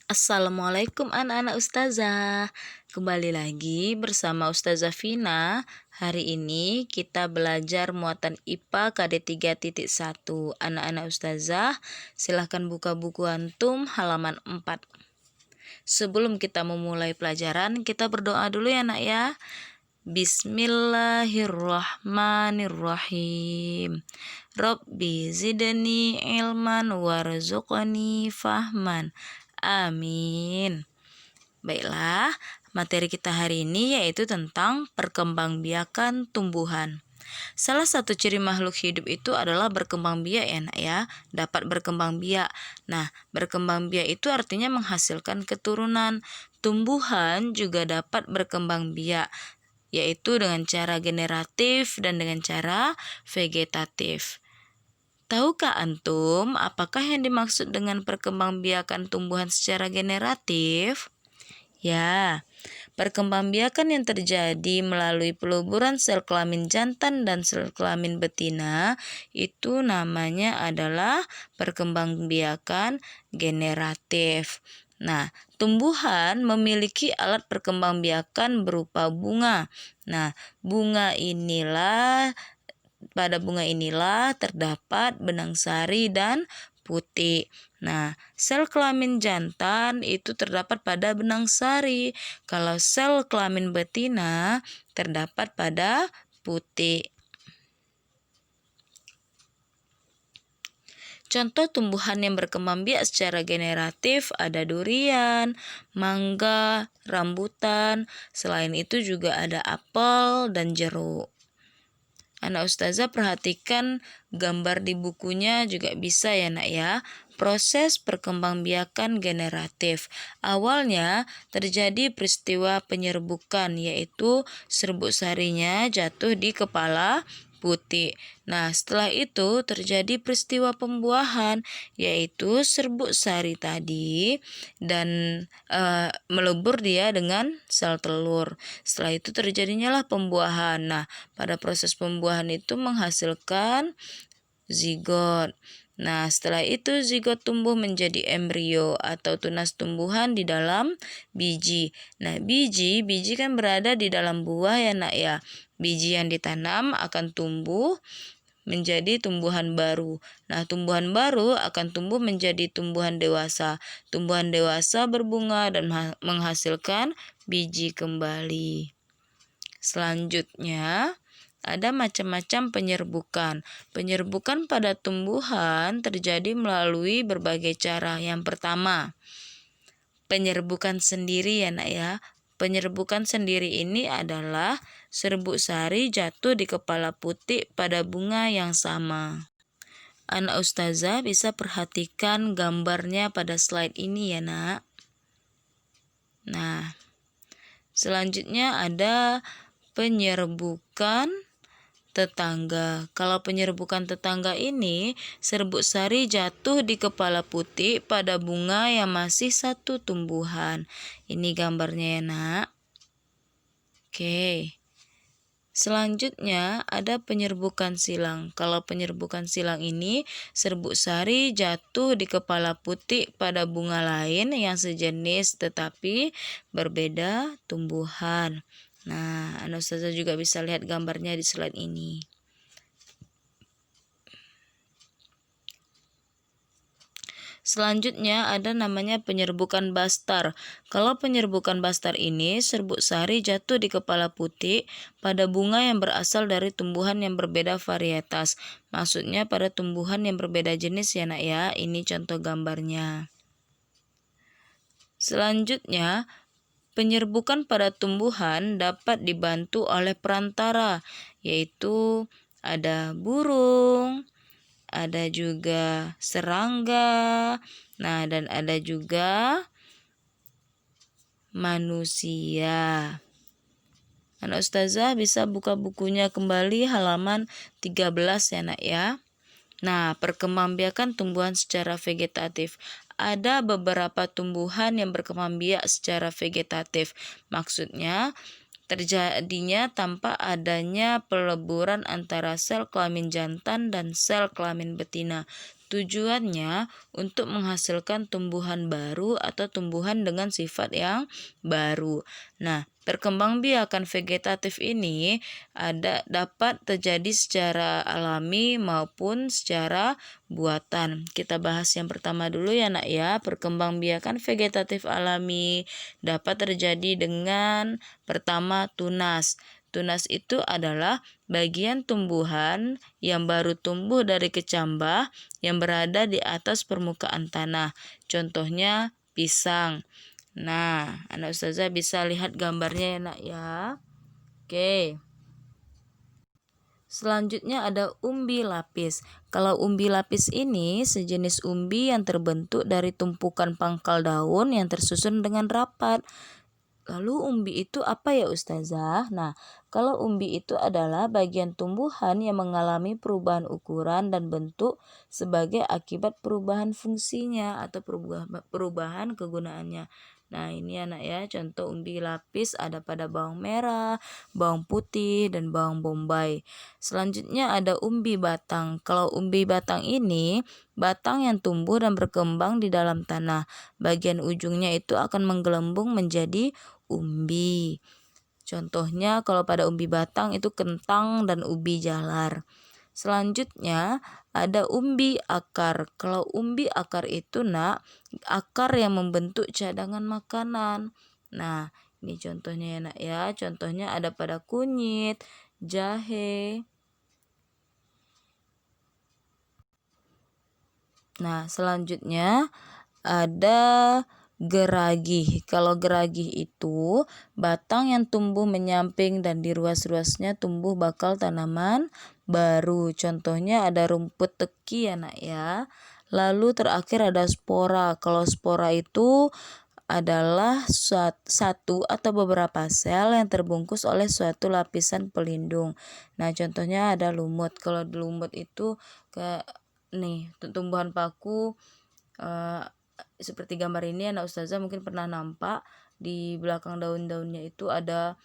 Assalamualaikum anak-anak ustazah. Kembali lagi bersama Ustazah Vina. Hari ini kita belajar muatan IPA KD 3.1. Anak-anak ustazah, silahkan buka buku antum halaman 4. Sebelum kita memulai pelajaran, kita berdoa dulu ya nak ya. Bismillahirrahmanirrahim. Rabbi zidni ilman warzuqni fahman. Amin. Baiklah, materi kita hari ini yaitu tentang perkembangbiakan tumbuhan. Salah satu ciri makhluk hidup itu adalah berkembang biak ya nak ya, dapat berkembang biak. Nah, berkembang biak itu artinya menghasilkan keturunan. Tumbuhan juga dapat berkembang biak, yaitu dengan cara generatif dan dengan cara vegetatif. Tahukah antum apakah yang dimaksud dengan perkembangbiakan tumbuhan secara generatif? Ya, perkembangbiakan yang terjadi melalui peluburan sel kelamin jantan dan sel kelamin betina itu namanya adalah perkembangbiakan generatif. Nah, tumbuhan memiliki alat perkembangbiakan berupa bunga. Nah, pada bunga inilah terdapat benang sari dan putih. Nah, sel kelamin jantan itu terdapat pada benang sari. Kalau sel kelamin betina terdapat pada putih. Contoh tumbuhan yang berkembang biak secara generatif ada durian, mangga, rambutan. Selain itu juga ada apel dan jeruk. Anak ustazah perhatikan gambar di bukunya juga bisa ya nak ya. Proses perkembangbiakan generatif. Awalnya terjadi peristiwa penyerbukan, yaitu serbuk sarinya jatuh di kepala putih. Nah, setelah itu terjadi peristiwa pembuahan, yaitu serbuk sari tadi dan melebur dia dengan sel telur. Setelah itu terjadinya lah pembuahan. Nah, pada proses pembuahan itu menghasilkan zigot. Nah, setelah itu zigot tumbuh menjadi embrio atau tunas tumbuhan di dalam biji. Nah, biji kan berada di dalam buah ya nak ya. Biji yang ditanam akan tumbuh menjadi tumbuhan baru. Nah, tumbuhan baru akan tumbuh menjadi tumbuhan dewasa. Tumbuhan dewasa berbunga dan menghasilkan biji kembali. Selanjutnya, ada macam-macam penyerbukan. Penyerbukan pada tumbuhan terjadi melalui berbagai cara. Yang pertama, penyerbukan sendiri ya nak ya. Penyerbukan sendiri ini adalah serbuk sari jatuh di kepala putih pada bunga yang sama. Anak ustazah bisa perhatikan gambarnya pada slide ini ya nak. Nah, selanjutnya ada penyerbukan tetangga. Kalau penyerbukan tetangga ini, serbuk sari jatuh di kepala putih pada bunga yang masih satu tumbuhan. Ini gambarnya ya nak. Oke. Selanjutnya ada penyerbukan silang. Kalau penyerbukan silang ini, serbuk sari jatuh di kepala putih pada bunga lain yang sejenis tetapi berbeda tumbuhan. Nah, anak ustazah juga bisa lihat gambarnya di slide ini. Selanjutnya ada namanya penyerbukan bastar. Kalau penyerbukan bastar ini, serbuk sari jatuh di kepala putih pada bunga yang berasal dari tumbuhan yang berbeda varietas. Maksudnya pada tumbuhan yang berbeda jenis ya nak ya. Ini contoh gambarnya. Selanjutnya, penyerbukan pada tumbuhan dapat dibantu oleh perantara, yaitu ada burung, ada juga serangga, nah dan ada juga manusia. Anak ustazah bisa buka bukunya kembali halaman 13 ya nak ya. Nah, perkembangbiakan tumbuhan secara vegetatif. Ada beberapa tumbuhan yang berkembang biak secara vegetatif. Maksudnya, terjadinya tanpa adanya peleburan antara sel kelamin jantan dan sel kelamin betina. Tujuannya untuk menghasilkan tumbuhan baru atau tumbuhan dengan sifat yang baru. Nah, perkembangbiakan vegetatif ini dapat terjadi secara alami maupun secara buatan. Kita bahas yang pertama dulu ya nak ya. Perkembangbiakan vegetatif alami dapat terjadi dengan pertama tunas. Tunas itu adalah bagian tumbuhan yang baru tumbuh dari kecambah yang berada di atas permukaan tanah. Contohnya pisang. Nah, anak ustazah bisa lihat gambarnya ya nak ya. Oke. Selanjutnya ada umbi lapis. Kalau umbi lapis ini sejenis umbi yang terbentuk dari tumpukan pangkal daun yang tersusun dengan rapat. Lalu umbi itu apa ya ustazah? Nah, kalau umbi itu adalah bagian tumbuhan yang mengalami perubahan ukuran dan bentuk sebagai akibat perubahan fungsinya atau perubahan kegunaannya. Nah, ini anak ya, contoh umbi lapis ada pada bawang merah, bawang putih, dan bawang bombay. Selanjutnya ada umbi batang. Kalau umbi batang ini, batang yang tumbuh dan berkembang di dalam tanah. Bagian ujungnya itu akan menggelembung menjadi umbi. Contohnya kalau pada umbi batang itu kentang dan ubi jalar. Selanjutnya ada umbi akar. Kalau umbi akar itu nak, akar yang membentuk cadangan makanan. Nah, ini contohnya ya nak ya. Contohnya ada pada kunyit, jahe. Nah, selanjutnya ada geragih. Kalau geragih itu batang yang tumbuh menyamping dan di ruas-ruasnya tumbuh bakal tanaman baru. Contohnya ada rumput teki ya nak ya. Lalu terakhir ada spora. Kalau spora itu adalah satu atau beberapa sel yang terbungkus oleh suatu lapisan pelindung. Nah, contohnya ada lumut. Kalau lumut itu nih tumbuhan paku seperti gambar ini anak ustazah mungkin pernah nampak di belakang daun-daunnya itu ada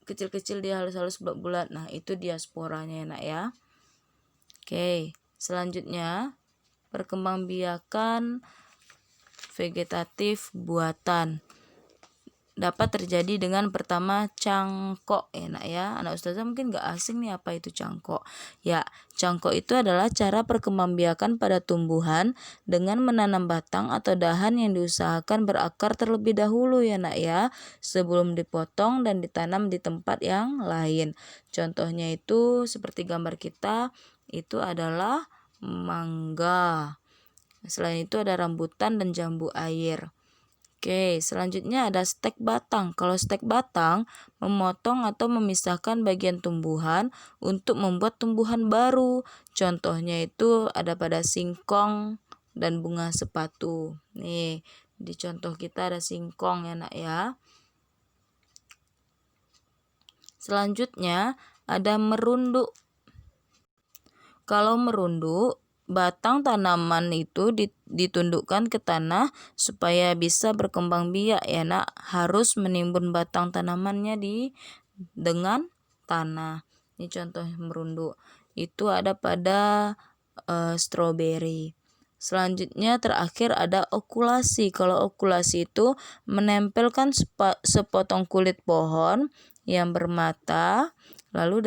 kecil-kecil dia halus-halus bulat-bulat. Nah, itu dia sporanya ya nak ya. Oke, selanjutnya perkembangbiakan vegetatif buatan dapat terjadi dengan pertama cangkok ya nak ya. Anak ustazah mungkin gak asing nih apa itu cangkok. Ya, cangkok itu adalah cara perkembangbiakan pada tumbuhan dengan menanam batang atau dahan yang diusahakan berakar terlebih dahulu ya nak ya, sebelum dipotong dan ditanam di tempat yang lain. Contohnya itu seperti gambar kita itu adalah mangga. Selain itu ada rambutan dan jambu air. Oke, selanjutnya ada stek batang. Kalau stek batang memotong atau memisahkan bagian tumbuhan untuk membuat tumbuhan baru. Contohnya itu ada pada singkong dan bunga sepatu. Nih, di contoh kita ada singkong ya nak ya. Selanjutnya ada merunduk. Kalau merunduk, batang tanaman itu ditundukkan ke tanah supaya bisa berkembang biak ya nak. Harus menimbun batang tanamannya dengan tanah. Ini contoh merunduk. Itu ada pada stroberi. Selanjutnya terakhir ada okulasi. Kalau okulasi itu menempelkan sepotong kulit pohon yang bermata lalu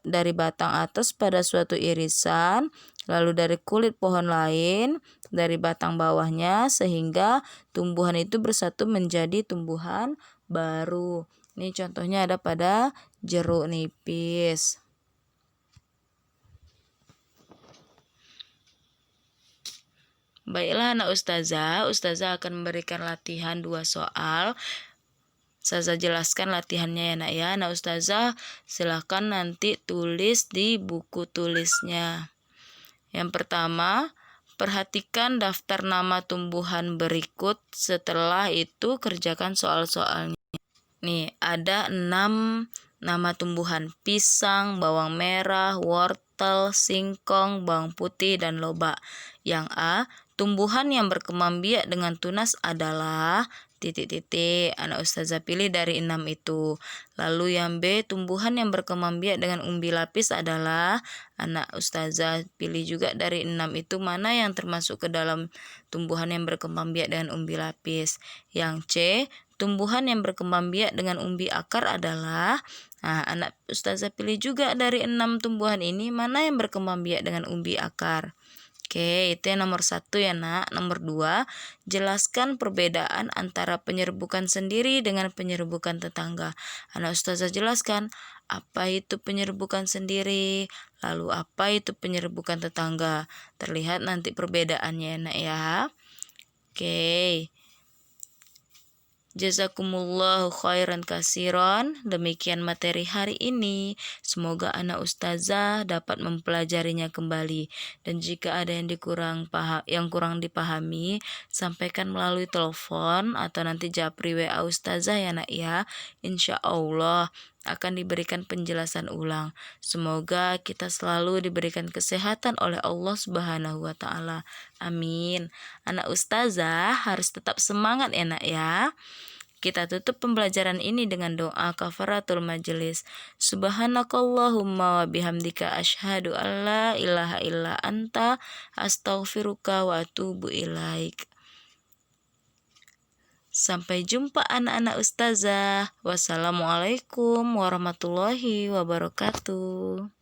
dari batang atas pada suatu irisan, lalu dari kulit pohon lain, dari batang bawahnya, sehingga tumbuhan itu bersatu menjadi tumbuhan baru. Ini contohnya ada pada jeruk nipis. Baiklah anak ustazah akan memberikan latihan 2 soal. Ustazah jelaskan latihannya ya nak ya. Nah ustazah silahkan nanti tulis di buku tulisnya. Yang pertama, perhatikan daftar nama tumbuhan berikut. Setelah itu kerjakan soal-soalnya. Nih ada 6 nama tumbuhan: pisang, bawang merah, wortel, singkong, bawang putih, dan lobak. Yang A, Tumbuhan yang berkembang biak dengan tunas adalah anak ustazah pilih dari 6 itu. Lalu yang B, tumbuhan yang berkembang biak dengan umbi lapis adalah anak ustazah pilih juga dari 6 itu mana yang termasuk ke dalam tumbuhan yang berkembang biak dengan umbi lapis. Yang C, tumbuhan yang berkembang biak dengan umbi akar adalah anak ustazah pilih juga dari 6 tumbuhan ini mana yang berkembang biak dengan umbi akar. Oke, itu yang nomor 1 ya nak. Nomor 2, jelaskan perbedaan antara penyerbukan sendiri dengan penyerbukan tetangga. Anak ustazah jelaskan, apa itu penyerbukan sendiri, lalu apa itu penyerbukan tetangga. Terlihat nanti perbedaannya ya nak ya. Oke. Jazakumullahu khairan kasiron. Demikian materi hari ini. Semoga anak ustazah dapat mempelajarinya kembali. Dan jika ada yang kurang dipahami, sampaikan melalui telepon atau nanti japri WA ustazah ya nak ya. Insya Allah akan diberikan penjelasan ulang. Semoga kita selalu diberikan kesehatan oleh Allah Subhanahu wa taala. Amin. Anak ustazah harus tetap semangat ya nak ya. Kita tutup pembelajaran ini dengan doa kafaratul majelis. Subhanakallahumma wa bihamdika asyhadu an la ilaha illa anta astaghfiruka wa atubu ilaik. Sampai jumpa anak-anak ustazah. Wassalamualaikum warahmatullahi wabarakatuh.